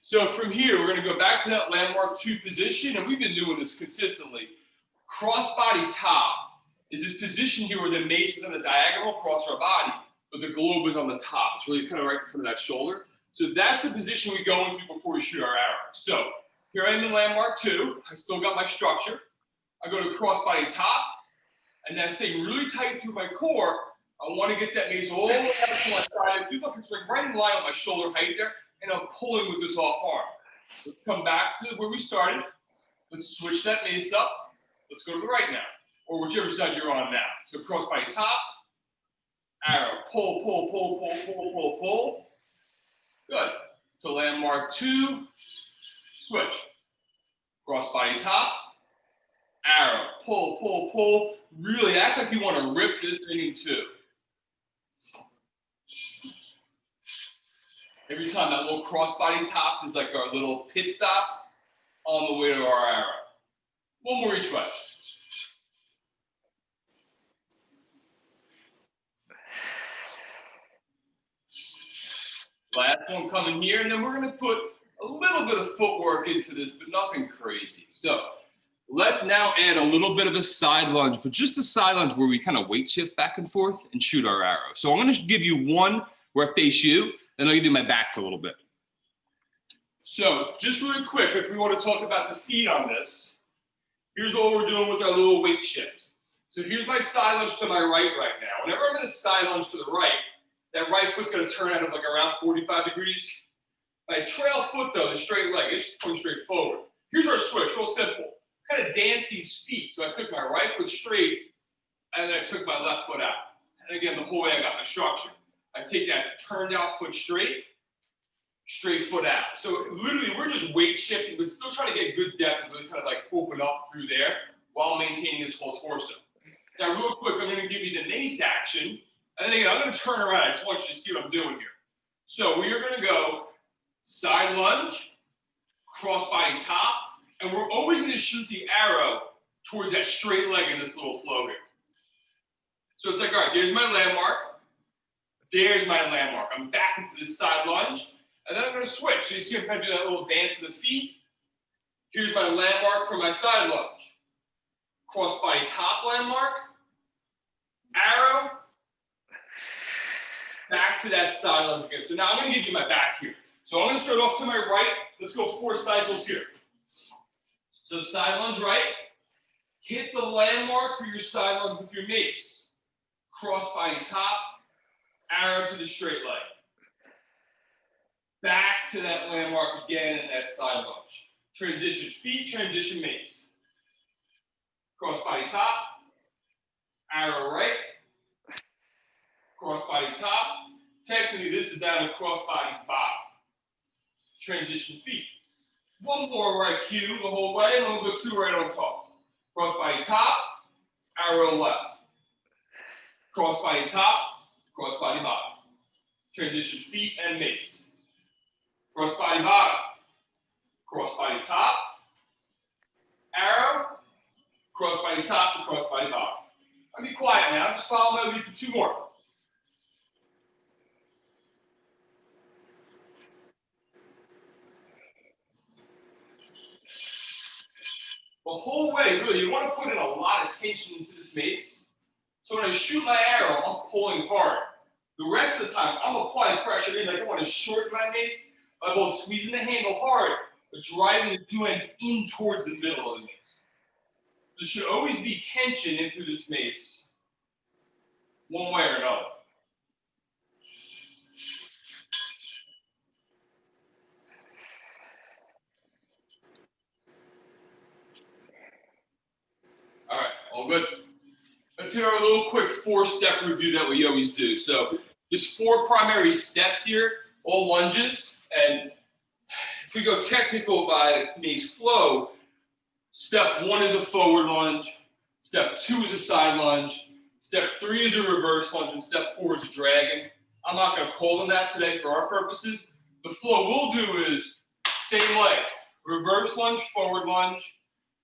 So from here, we're going to go back to that landmark 2 position, and we've been doing this consistently. Crossbody top is this position here where the mace is on the diagonal across our body, but the globe is on the top. It's really kind of right in front of that shoulder. So that's the position we go into before we shoot our arrow. So here I am in landmark 2. I still got my structure. I go to crossbody top, and then staying really tight through my core. I want to get that mace all the way out to my side. If you look, it's like right in line with my shoulder height there, and I'm pulling with this off arm. Let's come back to where we started. Let's switch that mace up. Let's go to the right now, or whichever side you're on now. So crossbody top, arrow, pull, pull, pull, pull, pull, pull, pull. Good. To landmark 2, switch. Crossbody top, arrow, pull, pull, pull. Really act like you want to rip this thing in 2. Every time that little crossbody top is like our little pit stop on the way to our arrow. One more each way. Last one coming here, and then we're going to put a little bit of footwork into this, but nothing crazy. So let's now add a little bit of a side lunge, but just a side lunge where we kind of weight shift back and forth and shoot our arrow. So I'm going to give you one where I face you, then I'll give you my back for a little bit. So just really quick, if we want to talk about the feet on this, here's what we're doing with our little weight shift. So here's my side lunge to my right now. Whenever I'm going to side lunge to the right, that right foot's going to turn out of like around 45 degrees. My trail foot though, the straight leg, it's just pointing straight forward. Here's our switch, real simple. Kind of dance these feet. So I took my right foot straight, and then I took my left foot out. And again, the whole way I got my structure. I take that turned out foot straight foot out. So literally we're just weight shifting, but still trying to get good depth and really kind of like open up through there while maintaining its whole torso. Now real quick, I'm going to give you the mace action. And then again, I'm going to turn around. I just want you to see what I'm doing here. So we are going to go side lunge, crossbody top, and we're always going to shoot the arrow towards that straight leg in this little flow here. So it's like, all right, there's my landmark. There's my landmark. I'm back into this side lunge, and then I'm going to switch. So you see I'm kind of doing that little dance of the feet. Here's my landmark for my side lunge. Crossbody top landmark, arrow, back to that side lunge again. So now I'm going to give you my back here. So I'm going to start off to my right. Let's go 4 cycles here. So side lunge right. Hit the landmark for your side lunge with your mace. Crossbody top, arrow to the straight leg. Back to that landmark again in that side lunge. Transition feet, transition mace. Crossbody top, arrow right. Crossbody top. Technically, this is down to crossbody bottom. Transition feet. One more right cue the whole way, and then we'll go 2 right on top. Crossbody top, arrow left. Crossbody top, crossbody bottom. Transition feet and mace. Crossbody bottom. Crossbody top, arrow, crossbody top to crossbody bottom. I'll be quiet now. Just follow my lead for 2 more. The whole way, really, you want to put in a lot of tension into this mace. So when I shoot my arrow, I'm pulling hard. The rest of the time, I'm applying pressure in. Like I want to shorten my mace by both squeezing the handle hard, but driving the 2 ends in towards the middle of the mace. There should always be tension in through this mace, one way or another. All right, all good. Let's hear our little quick 4-step review that we always do. So there's 4 primary steps here, all lunges. And if we go technical by mace flow, step 1 is a forward lunge. Step 2 is a side lunge. Step 3 is a reverse lunge. And step 4 is a dragon. I'm not going to call them that today for our purposes. The flow we'll do is same leg, reverse lunge, forward lunge,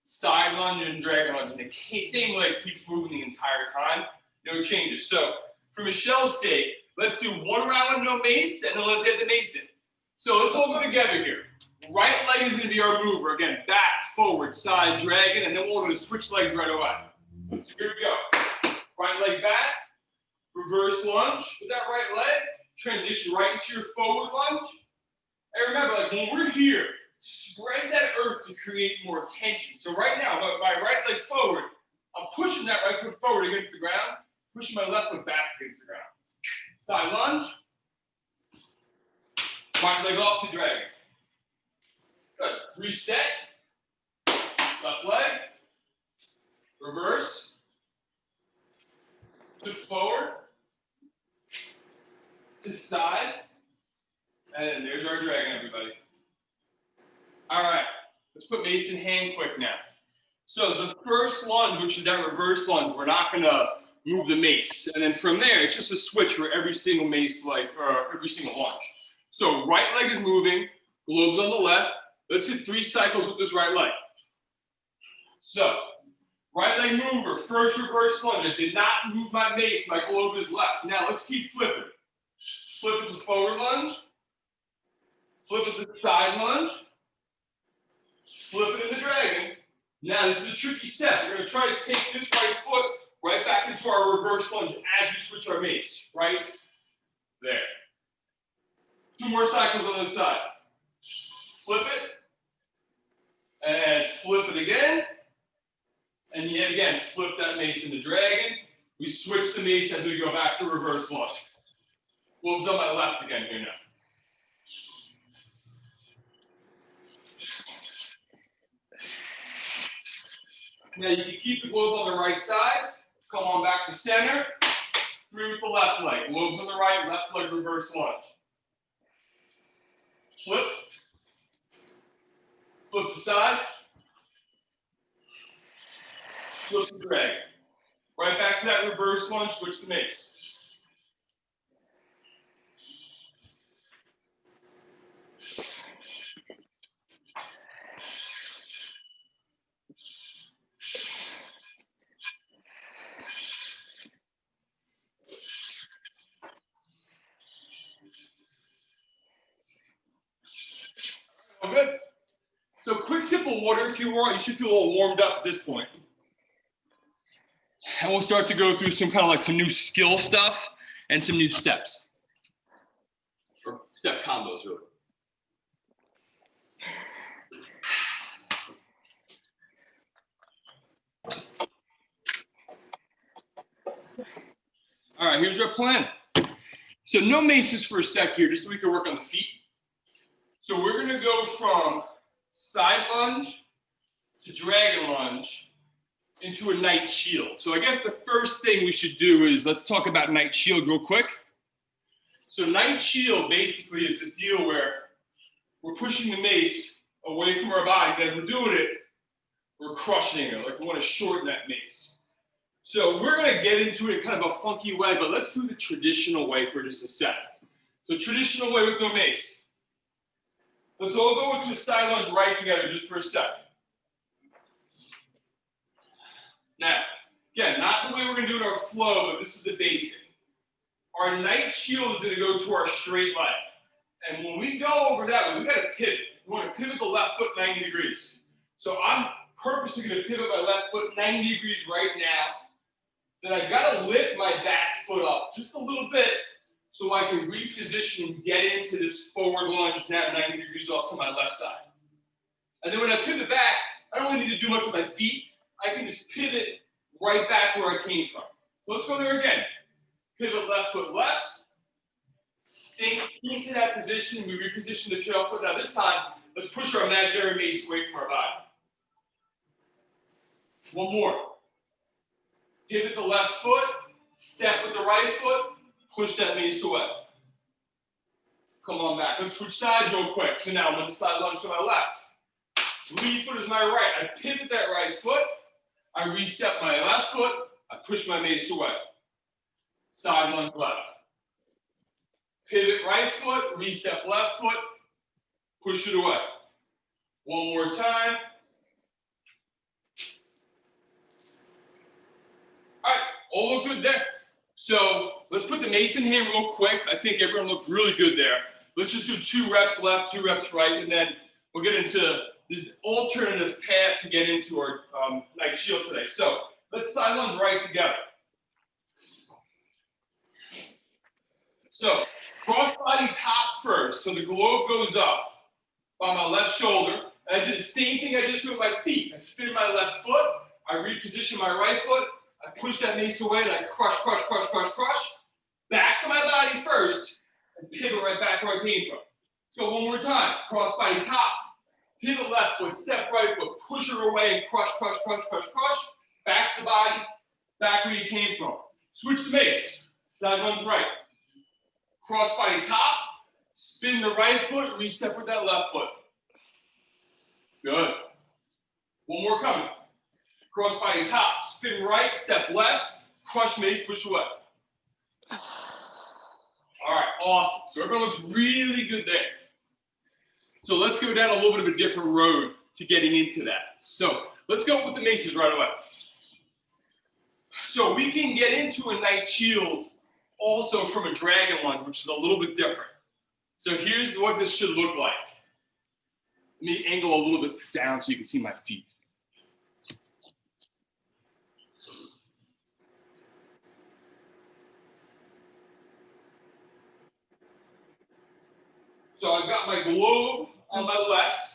side lunge, and dragon lunge. And the same leg keeps moving the entire time. No changes. So for Michelle's sake, let's do 1 round with no mace, and then let's hit the mace in. So let's all go together here. Right leg is going to be our mover. Again, back, forward, side, dragon, and then we're going to switch legs right away. So here we go. Right leg back, reverse lunge with that right leg, transition right into your forward lunge. And remember, like when we're here, spread that earth to create more tension. So right now, my right leg forward, I'm pushing that right foot forward against the ground, pushing my left foot back against the ground. Side lunge, right leg off to dragon. Good. Reset, left leg, reverse, to forward, to side, and there's our dragon, everybody. All right, let's put Mace in hand quick now. So the first lunge, which is that reverse lunge, we're not gonna move the Mace. And then from there, it's just a switch for every single Mace, or every single lunge. So right leg is moving, globes on the left. Let's hit 3 cycles with this right leg. So, right leg mover, first reverse lunge. I did not move my Mace, my globe is left. Now let's keep flipping. Flip it to forward lunge. Flip it to side lunge. Flip it into dragon. Now this is a tricky step. We're going to try to take this right foot right back into our reverse lunge as we switch our Mace. Right there. 2 more cycles on the side. Flip it. And flip it again. And yet again, flip that Mace into dragon. We switch the Mace as we go back to reverse lunge. Globes on my left again here now. Now you can keep the globe on the right side. Come on back to center. 3 with the left leg. Globes on the right, left leg reverse lunge. Flip. Flip to side. Flip to dragon. Right back to that reverse lunge, switch to Mace. All good? So quick sip of water if you want. You should feel a little warmed up at this point. And we'll start to go through some some new skill stuff and some new steps. Or step combos, really. All right, here's our plan. So no Maces for a sec here, just so we can work on the feet. So we're going to go from side lunge to dragon lunge into a knight shield. So I guess the first thing we should do is let's talk about knight shield real quick. So knight shield basically is this deal where we're pushing the Mace away from our body. As we're doing it, we're crushing it. Like we want to shorten that Mace. So we're going to get into it in kind of a funky way, but let's do the traditional way for just a sec. So traditional way with no Mace. Let's all go into a side lunge right together just for a sec. Now, again, not the way we're going to do it in our flow, but this is the basic. Our knight shield is going to go to our straight leg. And when we go over that way, we got to pivot. We want to pivot the left foot 90 degrees. So I'm purposely going to pivot my left foot 90 degrees right now. Then I got to lift my back foot up just a little bit so I can reposition and get into this forward lunge now 90 degrees off to my left side. And then when I pivot back, I don't really need to do much with my feet. I can just pivot right back where I came from. Let's go there again. Pivot left foot left. Sink into that position. We reposition the trail foot. Now this time, let's push our imaginary Mace away from our body. One more. Pivot the left foot. Step with the right foot. Push that Mace away. Come on back. Let's switch sides real quick. So now I'm going to side lunge to my left. Lead foot is my right. I pivot that right foot. I re-step my left foot. I push my Mace away. Side lunge left. Pivot right foot. Re-step left foot. Push it away. One more time. All right. All look good there. So let's put the Mace in hand real quick. I think everyone looked really good there. Let's just do 2 reps left, 2 reps right, and then we'll get into this alternative path to get into our night shield today. So let's side lunge right together. So cross body top first. So the globe goes up by my left shoulder. And I did the same thing I just did with my feet. I spin my left foot. I reposition my right foot. I push that mace away and I crush, crush, crush, crush, crush. Back to my body first and pivot right back where I came from. Let's go one more time. Cross body top. Pivot left foot, step right foot, push her away and crush, crush, crush, crush, crush. Back to the body, back where you came from. Switch the mace. Side lunge right. Cross body top. Spin the right foot, re-step with that left foot. Good. One more coming. Cross body top, spin right, step left, crush mace, push away. All right, awesome. So everyone looks really good there. So let's go down a little bit of a different road to getting into that. So let's go with the maces right away. So we can get into a night shield also from a dragon lunge, which is a little bit different. So here's what this should look like. Let me angle a little bit down so you can see my feet. So I've got my globe on my left,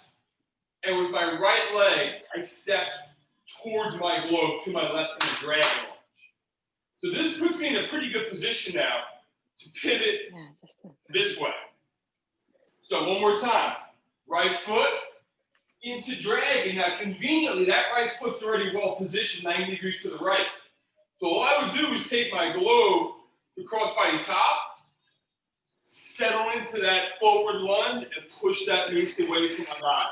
and with my right leg, I step towards my globe to my left in a dragon lunge. So this puts me in a pretty good position now to pivot this way. So one more time, right foot into dragon. Now conveniently, that right foot's already well positioned 90 degrees to the right. So all I would do is take my globe to cross body top, settle into that forward lunge, and push that mace away from my body.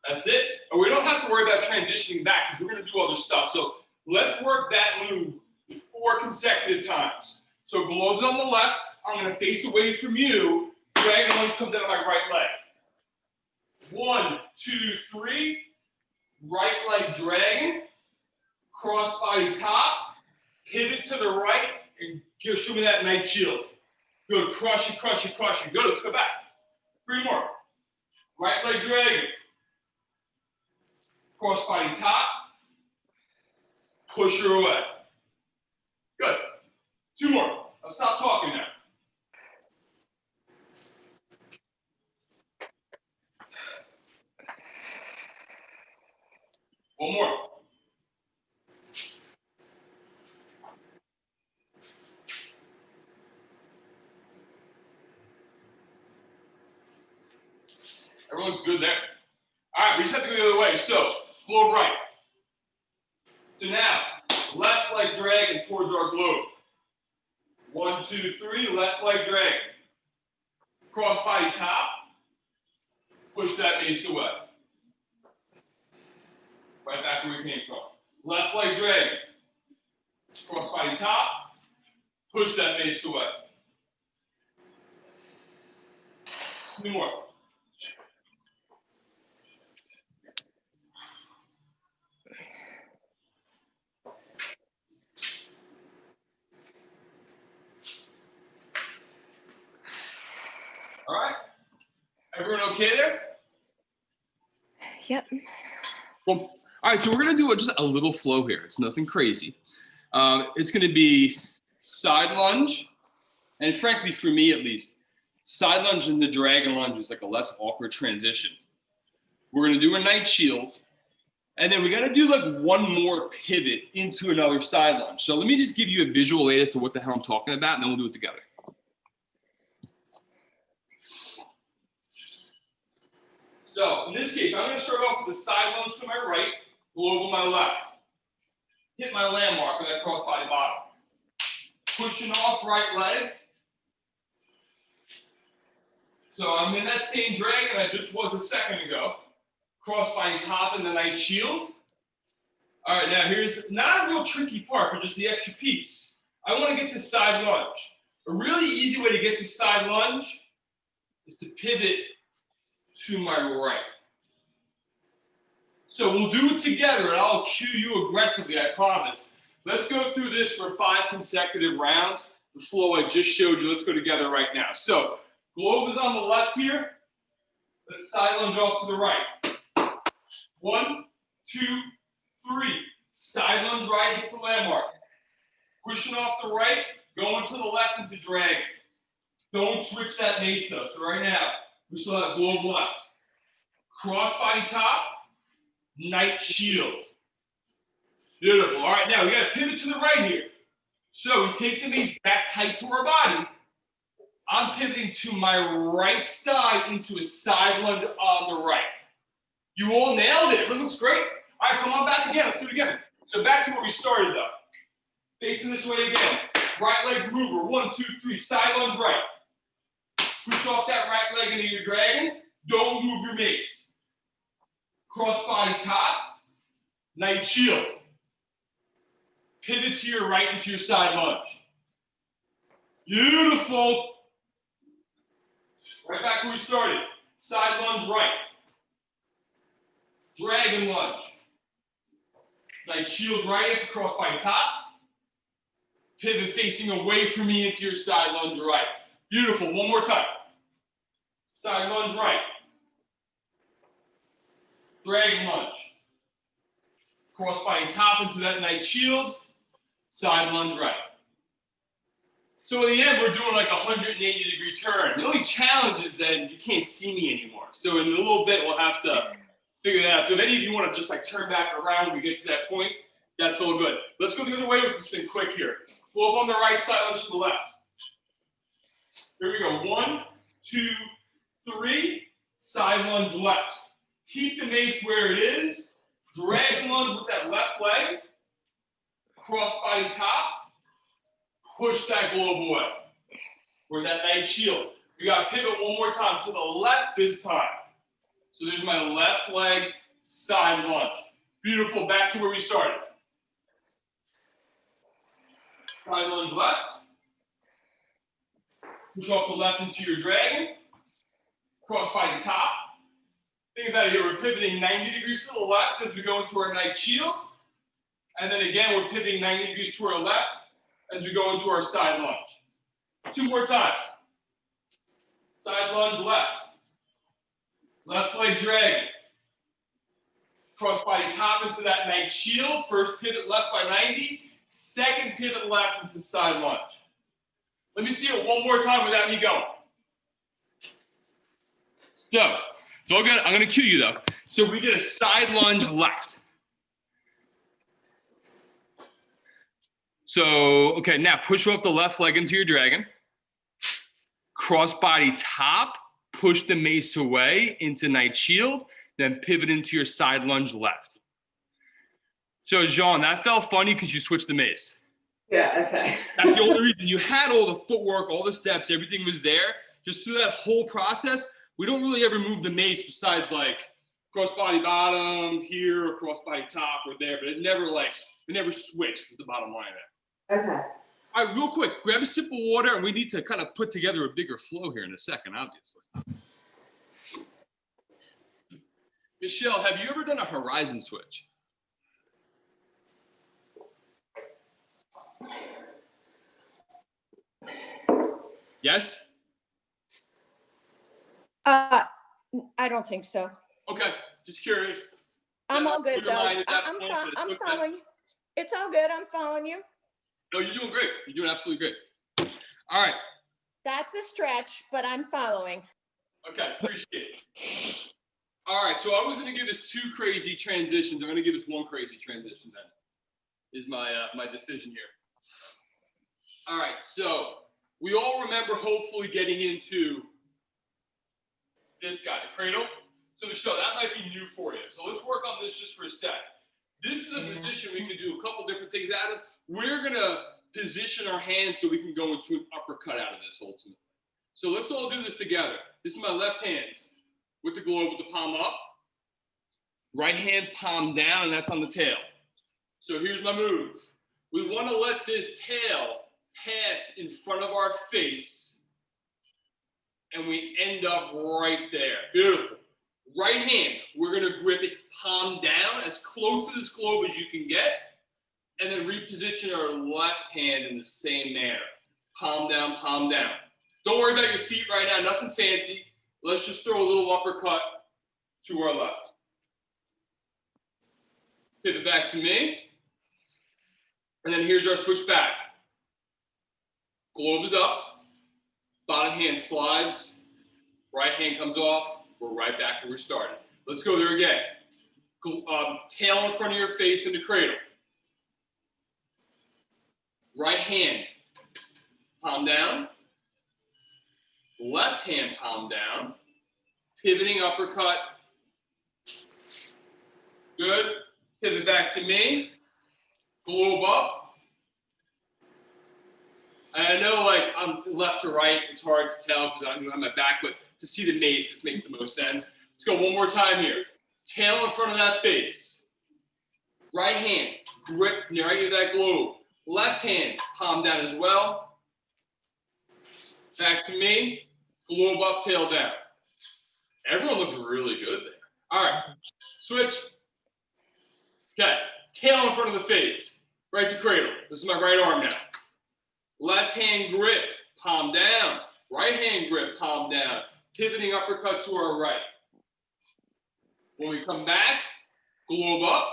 That's it. And we don't have to worry about transitioning back because we're going to do other stuff. So let's work that move 4 consecutive times. So globe's on the left. I'm going to face away from you. Dragon lunge comes out of my right leg. 1, 2, 3. Right leg dragon. Cross body top. Pivot to the right. And show me that night shield. Good. Crush it, crush it, crush it. Good. Let's go back. 3 more. Right leg dragon. Cross body top. Push her away. Good. 2 more. I'll stop talking now. One more. Everyone's good there. All right, we just have to go the other way. So, globe right. So now, left leg dragon towards our globe. 1, 2, 3, left leg dragon. Cross body top. Push that mace away. Right back where we came from. Left leg dragon. Cross body top. Push that mace away. 2 more. All right. Everyone okay there? Yep. Well, all right, so we're going to do just a little flow here. It's nothing crazy. It's going to be side lunge, and frankly, for me at least, side lunge and the dragon lunge is like a less awkward transition. We're going to do a night shield, and then we got to do like one more pivot into another side lunge. So let me just give you a visual aid as to what the hell I'm talking about, and then we'll do it together. So in this case, I'm going to start off with the side lunge to my right, globe on my left. Hit my landmark with that cross body bottom. Pushing off right leg. So I'm in that same dragon I just was a second ago. Cross body top in the night shield. All right, now here's not a real tricky part, but just the extra piece. I want to get to side lunge. A really easy way to get to side lunge is to pivot to my right. So we'll do it together, and I'll cue you aggressively, I promise. Let's go through this for 5 consecutive rounds. The flow I just showed you, let's go together right now. So globe is on the left here. Let's side lunge off to the right. 1, 2, 3. Side lunge right, hit the landmark. Pushing off the right, going to the left into dragon. Don't switch that mace though. So right now, we still have globe left. Cross body top, knight shield. Beautiful. All right, now we got to pivot to the right here. So we take the mace back tight to our body. I'm pivoting to my right side into a side lunge on the right. You all nailed it. It looks great. All right, come on back again. Let's do it again. So back to where we started though. Facing this way again. Right leg mover. 1, 2, 3. Side lunge right. Push off that right leg into your dragon. Don't move your mace. Cross body top. Knight shield. Pivot to your right into your side lunge. Beautiful. Right back where we started. Side lunge right. Dragon lunge. Knight shield right, cross body top. Pivot facing away from me into your side lunge right. Beautiful. One more time. Side lunge right. Dragon lunge. Cross body top into that knight shield. Side lunge right. So in the end, we're doing like a 180-degree turn. The only challenge is then you can't see me anymore. So in a little bit, we'll have to figure that out. So if any of you want to just like turn back around when we get to that point, that's all good. Let's go the other way with this thing quick here. Pull up on the right side, lunge to the left. Here we go. 1, 2, 3. Side lunge left. Keep the mace where it is. Dragon lunge with that left leg. Cross body top. Push that globe away. Or that knight shield. We got to pivot one more time to the left this time. So there's my left leg, side lunge. Beautiful. Back to where we started. Side lunge left. Push off the left into your dragon. Cross body top. Think about it here. We're pivoting 90 degrees to the left as we go into our knight shield. And then again, we're pivoting 90 degrees to our left as we go into our side lunge. 2 more times. Side lunge left. Left leg dragon. Cross body top into that knight shield. First pivot left by 90. Second pivot left into side lunge. Let me see it one more time without me going. So, it's all good. I'm going to cue you though. So we get a side lunge left. So, okay, now push off the left leg into your dragon. Cross body top, push the mace away into knight shield, then pivot into your side lunge left. So, Jean, that felt funny because you switched the mace. Yeah, okay. That's the only reason. You had all the footwork, all the steps, everything was there. Just through that whole process, we don't really ever move the mace besides like cross body bottom here, or cross body top, or there, but it never switched was the bottom line there. Okay. All right, real quick, grab a sip of water, and we need to kind of put together a bigger flow here in a second, obviously. Michelle, have you ever done a horizon switch? Yes? I don't think so. Okay, just curious. I'm all good though. Mind at that I'm point, but it's okay. following you. It's all good. I'm following you. No, you're doing great. You're doing absolutely great. All right. That's a stretch, but I'm following. Okay, appreciate it. All right, so I was going to give us 2 crazy transitions. I'm going to give us 1 crazy transition then, is my decision here. All right, so we all remember hopefully getting into this guy, the cradle. So Michelle, that might be new for you. So let's work on this just for a sec. This is a position we can do a couple different things out of. We're going to position our hands so we can go into an uppercut out of this ultimately. So let's all do this together. This is my left hand with the globe with the palm up. Right hand's palm down, and that's on the tail. So here's my move. We want to let this tail pass in front of our face, and we end up right there. Beautiful. Right hand, we're going to grip it palm down as close to this globe as you can get, and then reposition our left hand in the same manner. Palm down, palm down. Don't worry about your feet right now, nothing fancy. let's just throw a little uppercut to our left. Pivot back to me. And then here's our switch back. Globe is up. Bottom hand slides. Right hand comes off. We're right back where we started. Let's go there again. Tail in front of your face into cradle. Right hand, palm down. Left hand, palm down. Pivoting uppercut. Good. Pivot back to me. Globe up. And I know, like, I'm left to right. It's hard to tell because I'm on my back, but to see the mace, this makes the most sense. Let's go one more time here. Tail in front of that face. Right hand, grip right near that globe. Left hand, palm down as well. Back to me. Globe up, tail down. Everyone looks really good there. All right, switch. Okay, tail in front of the face. Right to cradle. This is my right arm now. Left hand grip, palm down. Right hand grip, palm down. Pivoting uppercut to our right. When we come back, globe up,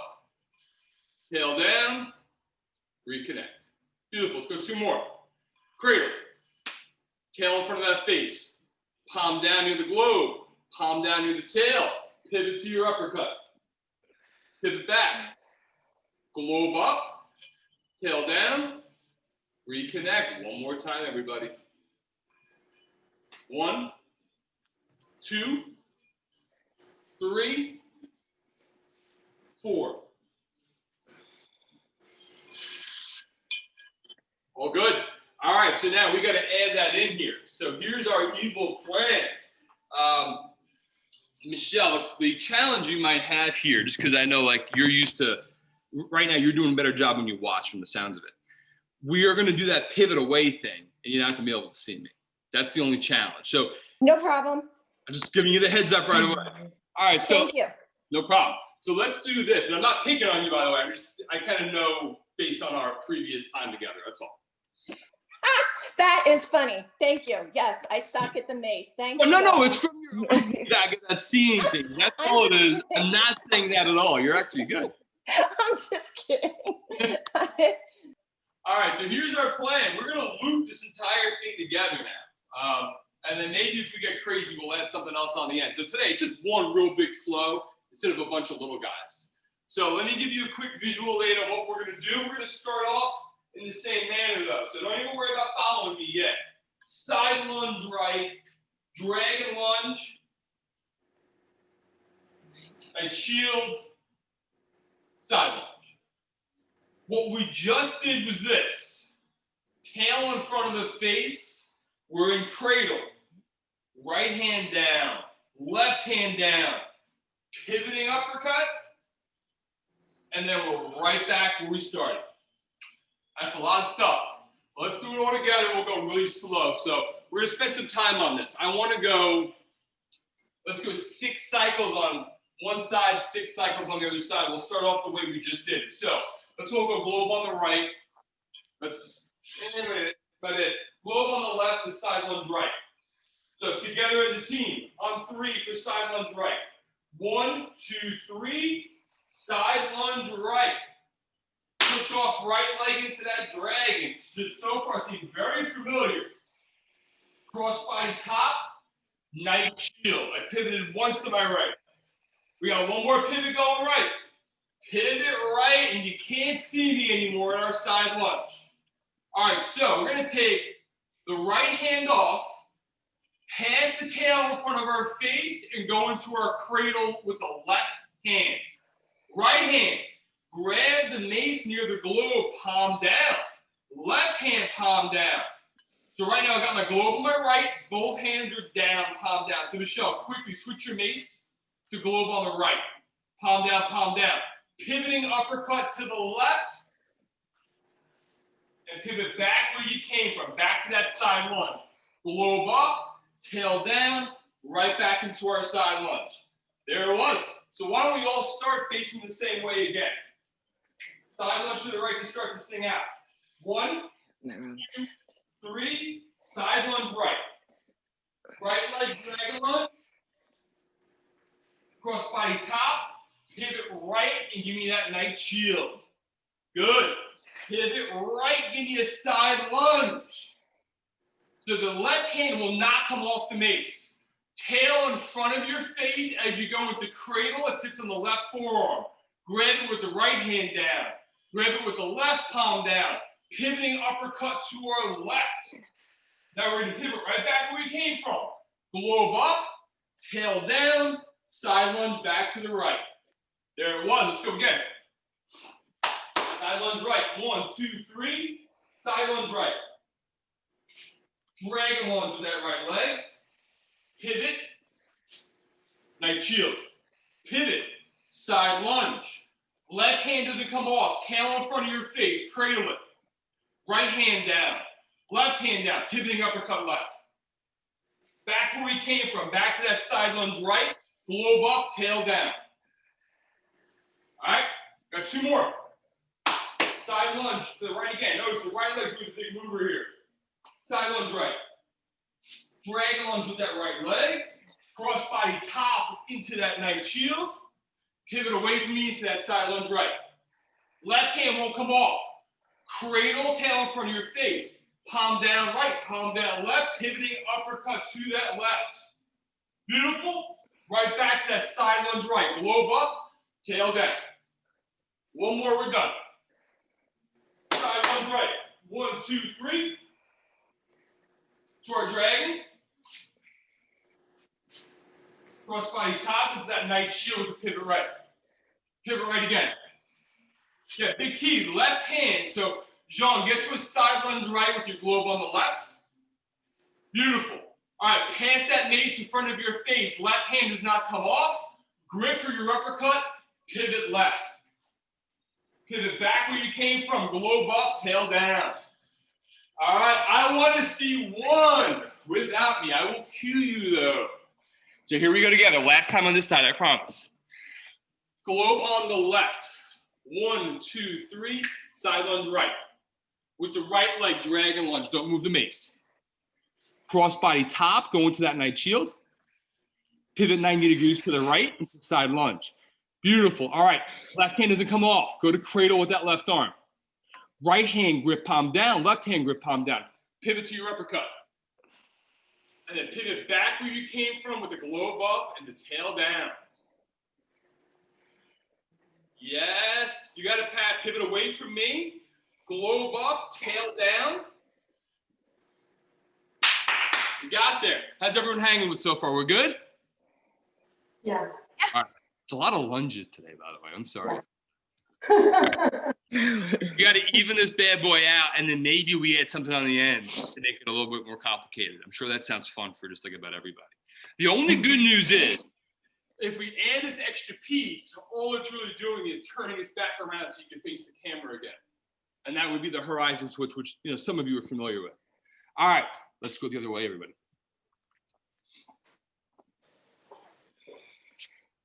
tail down, reconnect. Beautiful, let's go two more. Cradle, tail in front of that face. Palm down near the globe, palm down near the tail. Pivot to your uppercut. Pivot back, globe up, tail down, reconnect. One more time, everybody. 1, 2, 3, 4. All good. All right, so now we got to add that in here. So here's our evil plan. Michelle, the challenge you might have here, just because I know like you're used to, right now you're doing a better job when you watch from the sounds of it. We are going to do that pivot away thing, and you're not going to be able to see me. That's the only challenge. So No problem. I'm just giving you the heads up right away. All right, so Thank you. no problem. So let's do this. And I'm not picking on you, by the way. I kind of know based on our previous time together. That's all. That is funny. Thank you. Yes, I suck at the mace. Thank you. No, it's from your that seeing thing. That's all it is. I'm not saying that at all. You're actually good. I'm just kidding. All right, so here's our plan. We're going to loop this entire thing together now. And then maybe if we get crazy, we'll add something else on the end. So today, it's just one real big flow instead of a bunch of little guys. So let me give you a quick visual aid on what we're going to do. We're going to start off in the same manner, though. So don't even worry about following me yet. Side lunge right, dragon lunge, and shield, side lunge. What we just did was this. Tail in front of the face, we're in cradle. Right hand down, left hand down, pivoting uppercut, and then we're right back where we started. That's a lot of stuff. Let's do it all together. We'll go really slow. So we're going to spend some time on this. I want to go, let's go 6 cycles on one side, 6 cycles on the other side. We'll start off the way we just did it. So let's all go globe on the right. Let's, wait a minute. Globe on the left is side lunge right. So together as a team, on 3 for side lunge right. 1, 2, 3, side lunge right. Push off right leg into that dragon. So far, seems very familiar. Cross body top, nice shield. I pivoted once to my right. We got one more pivot going right. Pivot right, and you can't see me anymore in our side lunge. All right, so we're going to take the right hand off, pass the tail in front of our face, and go into our cradle with the left hand. Right hand. Grab the mace near the globe, palm down. Left hand, palm down. So right now I got my globe on my right, both hands are down, palm down. So Michelle, quickly switch your mace to globe on the right. Palm down, palm down. Pivoting uppercut to the left. And pivot back where you came from, back to that side lunge. Globe up, tail down, right back into our side lunge. There it was. So why don't we all start facing the same way again? Side lunge to the right to start this thing out. 1, 2, 3, side lunge right. Right leg dragon lunge, Cross body top, pivot right, and give me that nice shield. Good. Pivot right, give me a side lunge. So the left hand will not come off the mace. Tail in front of your face as you go with the cradle. It sits on the left forearm. Grab it with the right hand down. Grab it with the left palm down. Pivoting uppercut to our left. Now we're going to pivot right back where we came from. Globe up, tail down, side lunge back to the right. There it was. Let's go again. Side lunge right. 1, 2, 3. Side lunge right. Dragon lunge with that right leg. Pivot. Nice shield. Pivot. Side lunge. Left hand doesn't come off. Tail in front of your face. Cradle it. Right hand down. Left hand down. Pivoting uppercut left. Back where we came from. Back to that side lunge right. Globe up. Tail down. All right. Got 2 more. Side lunge to the right again. Notice the right leg's doing a big mover here. Side lunge right. Dragon lunge with that right leg. Cross body top into that nice shield. Pivot away from me into that side lunge right. Left hand won't come off. Cradle, tail in front of your face. Palm down right, palm down left. Pivoting uppercut to that left. Beautiful. Right back to that side lunge right. Globe up, tail down. 1 more, we're done. Side lunge right. 1, 2, 3. To our dragon. Cross body top into that nice shield with the pivot right. Pivot right again. Yeah, big key, left hand. So, Jean, get to a side lunge right with your globe on the left. Beautiful. All right, pass that mace in front of your face. Left hand does not come off. Grip for your uppercut. Pivot left. Pivot back where you came from. Globe up, tail down. All right, I want to see 1 without me. I will cue you, though. So here we go together. Last time on this side, I promise. Globe on the left. 1, 2, 3. Side lunge right. With the right leg, dragon lunge. Don't move the mace. Cross body top, go into that night shield. Pivot 90 degrees to the right, side lunge. Beautiful. All right, left hand doesn't come off. Go to cradle with that left arm. Right hand grip palm down, left hand grip palm down. Pivot to your uppercut. And then pivot back where you came from with the globe up and the tail down. Yes, you got to pivot away from me. Globe up, tail down. You got there. How's everyone hanging with so far? We're good? Yeah. All right. It's a lot of lunges today, by the way. I'm sorry. Right. You got to even this bad boy out, and then maybe we add something on the end to make it a little bit more complicated. I'm sure that sounds fun for just like about everybody. The only good news is, if we add this extra piece, all it's really doing is turning its back around so you can face the camera again. And that would be the horizon switch, which some of you are familiar with. All right, let's go the other way, everybody.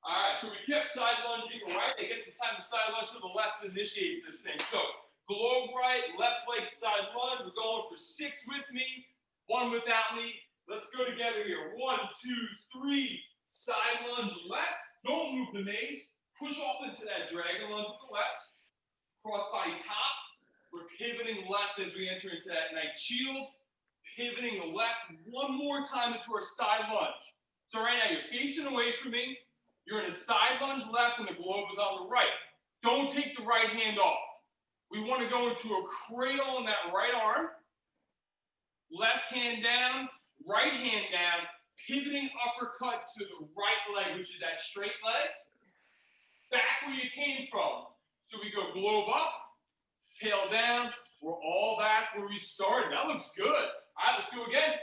All right, so we kept side lunging right. I guess it's time to side lunge to the left to initiate this thing. So globe right, left leg side lunge. We're going for 6 with me, 1 without me. Let's go together here. 1, 2, 3. Side lunge left. Don't move the mace. Push off into that dragon lunge with the left. Cross body top. We're pivoting left as we enter into that night shield. Pivoting the left 1 more time into our side lunge. So right now you're facing away from me. You're in a side lunge left and the globe is on the right. Don't take the right hand off. We want to go into a cradle on that right arm. Left hand down, right hand down, pivoting uppercut to the right leg, which is that straight leg. Back where you came from. So we go globe up, tail down. We're all back where we started. That looks good. All right, let's go again.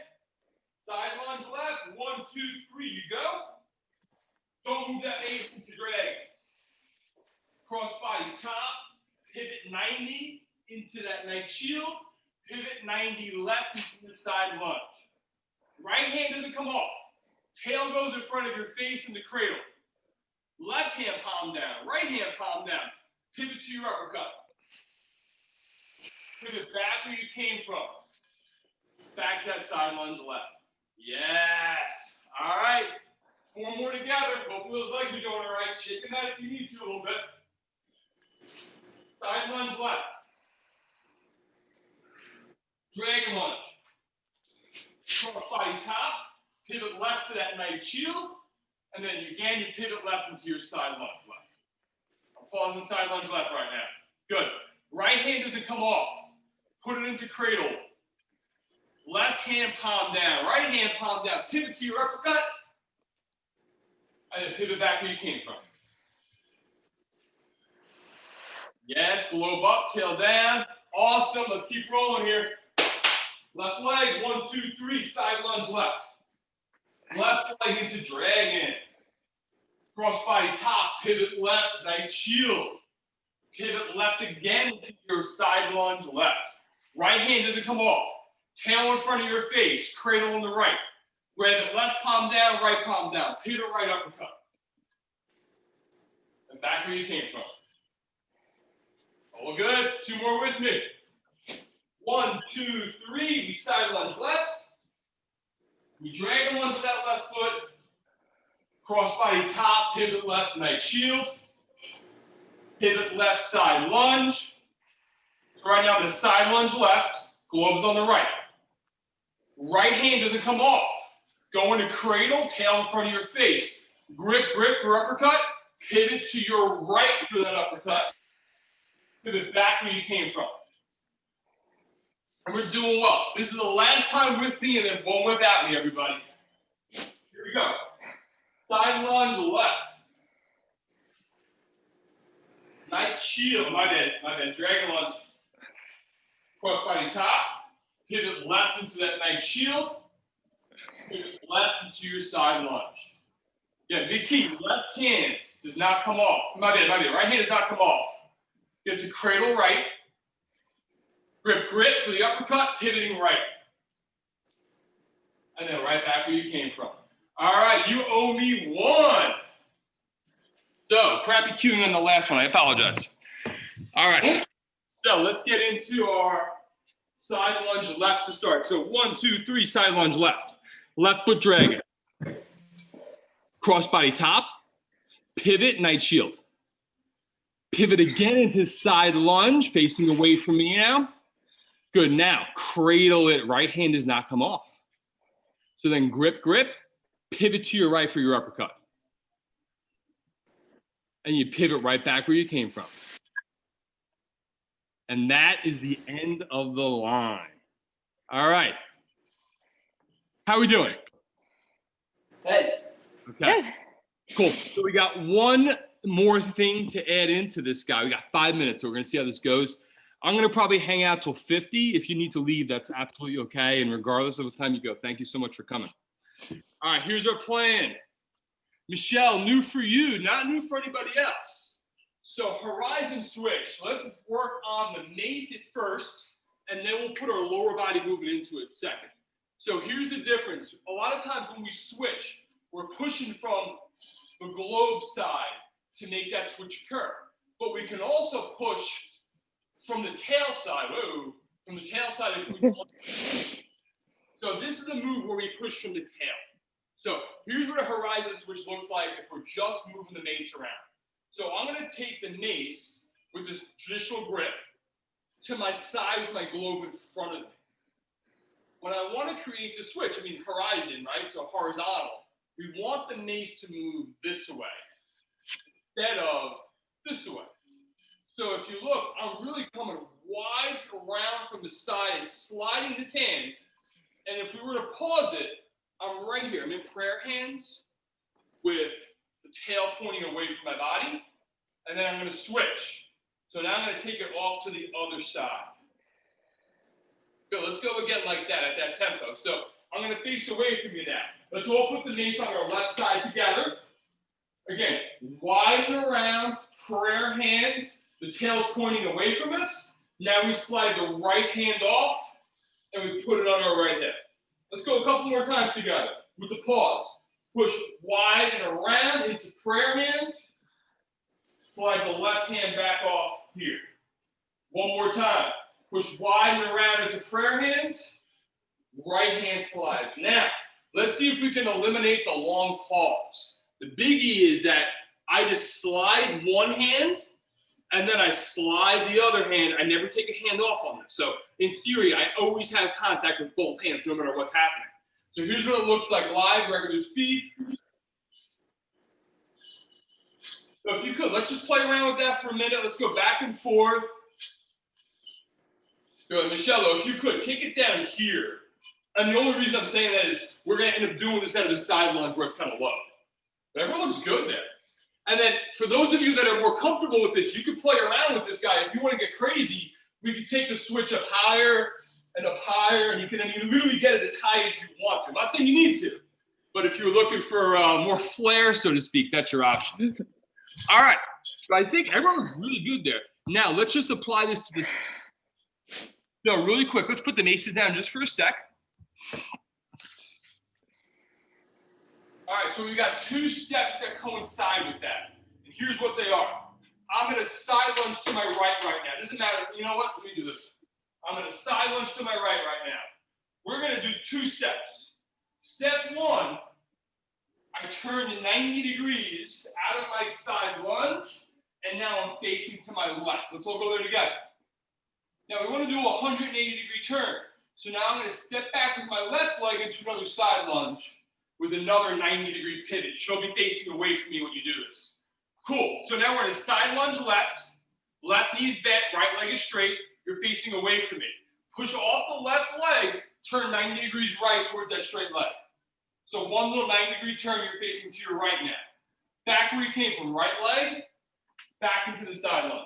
Side lunge left. 1, 2, 3. You go. Don't move that mace into drag. Cross body top. Pivot 90 into that night shield. Pivot 90 left into the side lunge. Right hand doesn't come off. Tail goes in front of your face in the cradle. Left hand palm down. Right hand palm down. Pivot to your uppercut. Pivot back where you came from. Back to that side lunge left. Yes. All right. 4 more together. Hopefully those legs are doing all right. Shake them out if you need to a little bit. Side lunge left. Dragon lunge. Cross body top. Pivot left to that night shield. And then again, you pivot left into your side lunge left. I'm pausing side lunge left right now. Good. Right hand doesn't come off. Put it into cradle. Left hand palm down. Right hand palm down. Pivot to your uppercut. And then pivot back where you came from. Yes, globe up, tail down. Awesome. Let's keep rolling here. Left leg, 1, 2, 3. Side lunge left. Left leg into dragon. Cross body top. Pivot left. Night shield. Pivot left again into your side lunge left. Right hand doesn't come off. Tail in front of your face. Cradle on the right. Grab it left palm down, right palm down. Pivot right uppercut. And back where you came from. All good. 2 more with me. 1, 2, 3. We side lunge left. We dragon lunge with that left foot. Cross body top, pivot left, night shield. Pivot left, side lunge. So right now I'm going to side lunge left. Globe's on the right. Right hand doesn't come off. Go into cradle, tail in front of your face. Grip, grip for uppercut. Pivot to your right for that uppercut. Pivot back where you came from. And we're doing well. This is the last time with me and then one without me, everybody. Here we go. Side lunge left. Night shield, my bad. Dragon lunge. Cross body top. Pivot left into that night shield. Pivot left into your side lunge. Yeah, big key. Left hand does not come off. My bad. Right hand does not come off. Get to cradle right. Grip, grip for the uppercut, pivoting right. And then right back where you came from. All right, you owe me 1. So, crappy cueing on the last one. I apologize. All right. So, let's get into our side lunge left to start. So, 1, 2, 3, side lunge left. Left foot dragon. Cross body top. Pivot, night shield. Pivot again into side lunge, facing away from me now. Good. Now, cradle it. Right hand does not come off. So then grip, grip. Pivot to your right for your uppercut. And you pivot right back where you came from. And that is the end of the line. All right. How are we doing? Good. Okay. Good. Cool. So we got one more thing to add into this guy. We got 5 minutes, so we're going to see how this goes. I'm going to probably hang out till 50. If you need to leave, that's absolutely okay. And regardless of the time you go, thank you so much for coming. All right, here's our plan. Michelle, new for you, not new for anybody else. So horizon switch. Let's work on the mace at first, and then we'll put our lower body movement into it second. So here's the difference. A lot of times when we switch, we're pushing from the globe side to make that switch occur. But we can also push from the tail side. Whoa, from the tail side if we want. So this is a move where we push from the tail. So here's what a horizon switch looks like if we're just moving the mace around. So I'm going to take the mace with this traditional grip to my side with my globe in front of me. When I want to create the switch, I mean horizon, right? So horizontal. We want the mace to move this way instead of this way. So if you look, I'm really coming wide around from the side and sliding this hand. And if we were to pause it, I'm right here. I'm in prayer hands with the tail pointing away from my body. And then I'm going to switch. So now I'm going to take it off to the other side. Good. Let's go again like that at that tempo. So I'm going to face away from you now. Let's all put the mace on our left side together. Again, widen around, prayer hands. The tail's pointing away from us. Now we slide the right hand off, and we put it on our right hip. Let's go a couple more times together with the pause. Push wide and around into prayer hands. Slide the left hand back off here. One more time. Push wide and around into prayer hands. Right hand slides. Now, let's see if we can eliminate the long pause. The biggie is that I just slide one hand and then I slide the other hand. I never take a hand off on this. So in theory, I always have contact with both hands no matter what's happening. So here's what it looks like live, regular speed. So if you could, let's just play around with that for a minute. Let's go back and forth. Good, Michelle, if you could, take it down here. And the only reason I'm saying that is we're going to end up doing this out of the side lunge where it's kind of low. But everyone looks good there. And then for those of you that are more comfortable with this, you can play around with this guy. If you want to get crazy, we can take the switch up higher, and you can literally get it as high as you want to. I'm not saying you need to, but if you're looking for more flair, so to speak, that's your option. All right, so I think everyone was really good there. Now let's just apply this to this. No, really quick, let's put the maces down just for a sec. All right, so we've got two steps that coincide with that. And here's what they are. I'm gonna side lunge to my right now. Doesn't matter, you know what, let me do this. I'm gonna side lunge to my right now. We're gonna do two steps. Step one, I turn to 90 degrees out of my side lunge, and now I'm facing to my left. Let's all go there together. Now we want to do a 180-degree turn. So now I'm going to step back with my left leg into another side lunge with another 90-degree pivot. She'll be facing away from me when you do this. Cool. So now we're in a side lunge left. Left knee's bent, right leg is straight. You're facing away from me. Push off the left leg, turn 90 degrees right towards that straight leg. So one little 90-degree turn, you're facing to your right now. Back where you came from, right leg, back into the side lunge.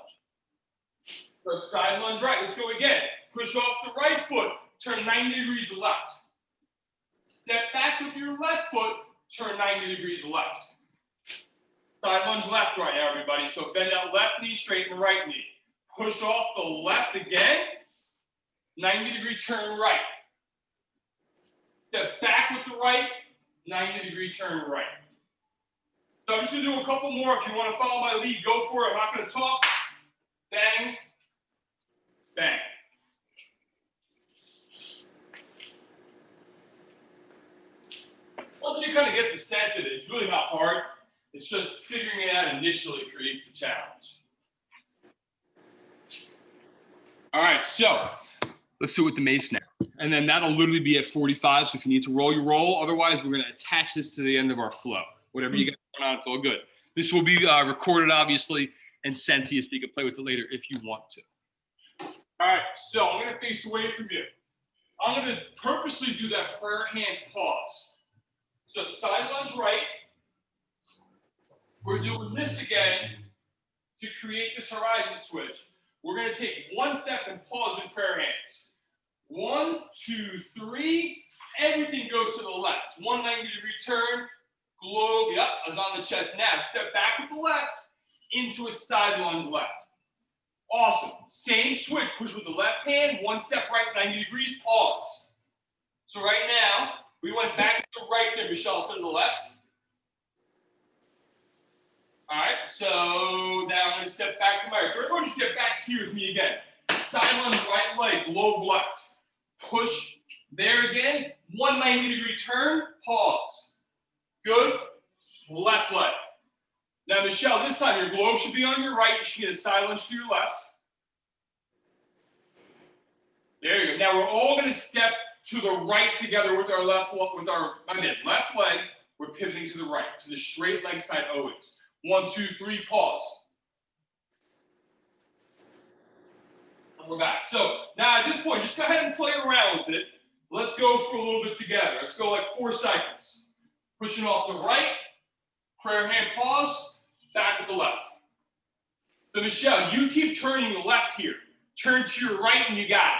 So side lunge right, let's go again. Push off the right foot, turn 90 degrees left. Step back with your left foot, turn 90 degrees left. Side lunge left right now, everybody. So bend that left knee, straighten the right knee. Push off the left again, 90-degree turn right. Step back with the right, 90-degree turn right. So I'm just going to do a couple more. If you want to follow my lead, go for it. I'm not going to talk. Bang. Bang. Once you kind of get the sense of it, it's really not hard. It's just figuring it out initially creates the challenge. All right, so let's do it with the mace now. And then that'll literally be at 45. So if you need to roll, you roll. Otherwise, we're going to attach this to the end of our flow. Whatever you got going on, it's all good. This will be recorded, obviously, and sent to you so you can play with it later if you want to. All right, so I'm going to face away from you. I'm going to purposely do that prayer hands pause. So side lunge right. We're doing this again to create this horizon switch. We're going to take one step and pause in prayer hands. 1, 2, 3. Everything goes to the left. 190-degree turn. Globe. Yep, I was on the chest. Now step back with the left into a side lunge left. Awesome. Same switch. Push with the left hand. One step right, 90 degrees. Pause. So right now, we went back to the right there. Michelle, instead of the left. All right, so now I'm going to step back to my right. So everyone just get back here with me again. Side lunge, right leg, globe left. Push there again. 190-degree turn, pause. Good. Left leg. Now, Michelle, this time your globe should be on your right. You should get a side lunge to your left. There you go. Now we're all going to step to the right together with our left leg. We're pivoting to the right, to the straight leg side always. 1, 2, 3, pause. And we're back. So now at this point, just go ahead and play around with it. Let's go for a little bit together. Let's go like 4 cycles. Pushing off the right, prayer hand pause, back with the left. So Michelle, you keep turning left here. Turn to your right and you got it.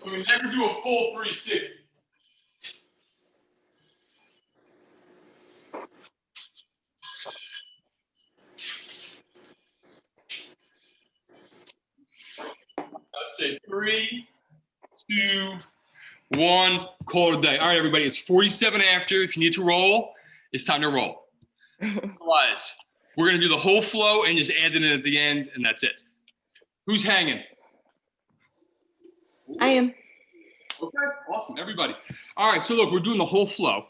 So we never do a full 360. Let's say 3, 2, 1, call it a day. All right, everybody, it's 47 after. If you need to roll, it's time to roll. Otherwise, we're going to do the whole flow and just add it in at the end, and that's it. Who's hanging? I am. Okay, awesome, everybody. All right, so look, we're doing the whole flow.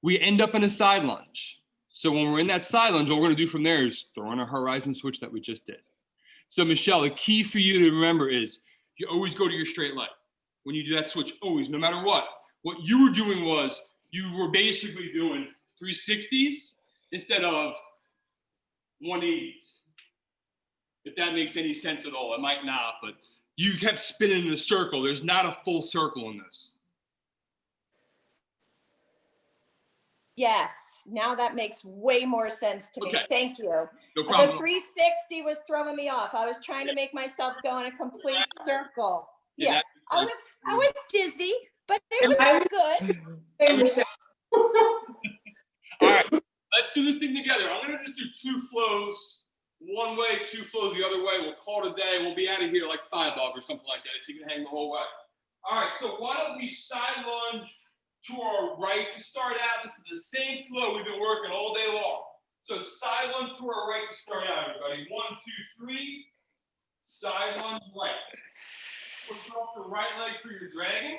We end up in a side lunge. So when we're in that side lunge, all we're going to do from there is throw in a horizon switch that we just did. So Michelle, the key for you to remember is you always go to your straight leg. When you do that switch, always, no matter what. What you were doing was you were basically doing 360s instead of 180s. If that makes any sense at all, it might not, but you kept spinning in a circle. There's not a full circle in this. Yes, now that makes way more sense to me. Okay. Thank you. No The problem. 360 was throwing me off. I was trying to make myself go in a complete circle. Yeah, I was dizzy, but it was good. All right, let's do this thing together. I'm gonna just do 2 flows, one way, 2 flows the other way. We'll call it a day. We'll be out of here like 5 or something like that if you can hang the whole way. All right, so why don't we side lunge to our right to start out? This is the same flow we've been working all day long. So side lunge to our right to start out, everybody. 1, 2, 3. Side lunge right. Push off the right leg for your dragon.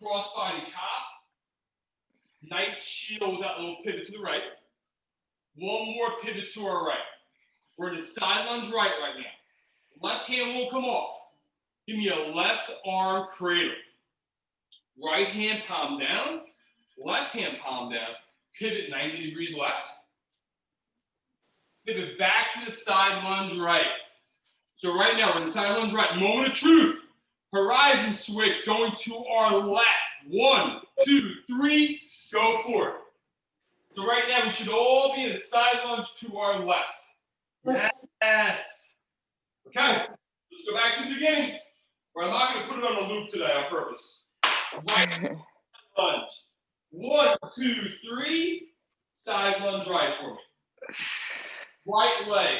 Cross body top. Knight shield with that little pivot to the right. One more pivot to our right. We're in a side lunge right now. Left hand won't come off. Give me a left arm cradle. Right hand palm down. Left hand palm down. Pivot 90 degrees left. Pivot back to the side lunge right. So right now we're in the side lunge right. Moment of truth. Horizon switch going to our left. 1, 2, 3. Go for it. So right now we should all be in a side lunge to our left. Yes. Okay. Let's go back to the beginning. Or I'm not going to put it on a loop today on purpose. Right lunge. 1, 2, 3. Side lunge right for me. Right leg.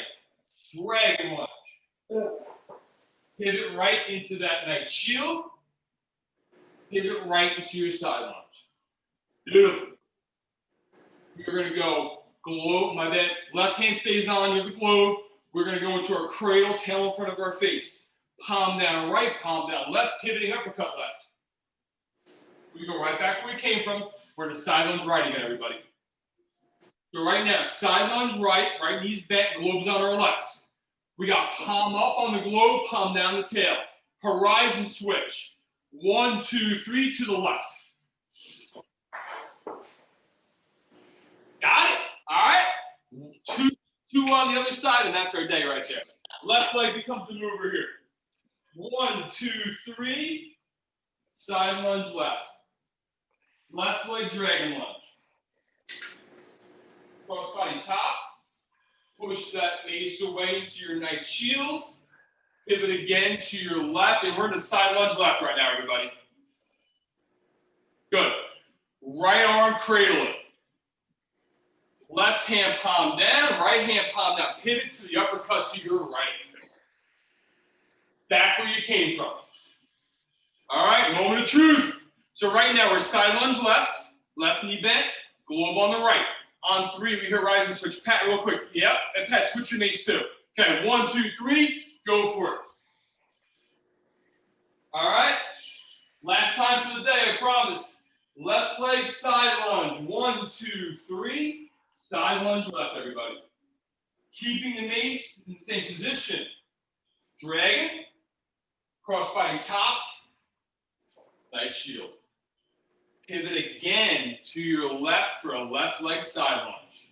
Dragon lunge. Pivot right into that knight shield. Pivot right into your side lunge. Beautiful. You're going to go globe. My bad. Left hand stays on. You have the globe. We're going to go into our cradle, tail in front of our face. Palm down right, palm down left, pivoting uppercut left. We go right back where we came from. We're in a side lunge right again, everybody. So right now, side lunge right, right knee's bent, globe's on our left. We got palm up on the globe, palm down the tail. Horizon switch. 1, 2, 3 to the left. Got it? All right. 2 on the other side, and that's our day right there. Left leg becomes the mover here. 1, 2, 3. Side lunge left. Left leg dragon lunge. Cross body top. Push that mace away into your knight shield. Pivot again to your left, and we're in the side lunge left right now, everybody. Good. Right arm cradling. Left hand palm down, right hand palm down. Pivot to the uppercut to your right. Back where you came from. All right, moment of truth. So right now we're side lunge left, left knee bent, globe on the right. On 3, we horizon switch. Pat, real quick. Yep, and Pat, switch your mace too. Okay, 1, 2, 3, go for it. All right, last time for the day, I promise. Left leg side lunge. 1, 2, 3. Side lunge left, everybody. Keeping the mace in the same position. Dragon. Cross body top. Knight shield. Pivot again to your left for a left leg side lunge.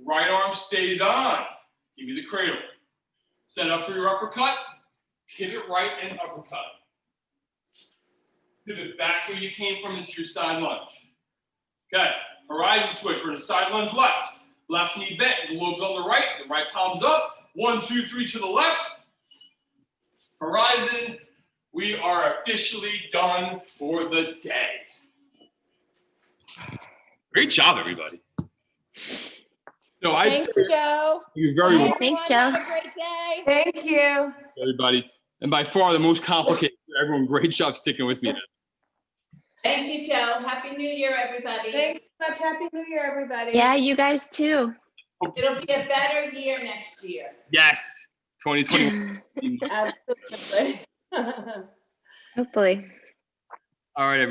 Right arm stays on. Give me the cradle. Set up for your uppercut. Pivot right and uppercut. Pivot back where you came from into your side lunge. Okay. Horizon switch. We're in a side lunge left. Left knee bent. Globe's on the right. The right palm's up. 1, 2, 3 to the left. Horizon. We are officially done for the day. Great job, everybody. So Thanks, Joe. You're very welcome, Thanks, Joe. Have a great day. Thank you. everybody. And by far the most complicated Everyone, great job sticking with me. Thank you, Joe. Happy New Year, everybody. Thanks so much. Happy New Year, everybody. Yeah, you guys too. It'll be a better year next year. Yes, 2020. Absolutely. Hopefully. All right, everyone.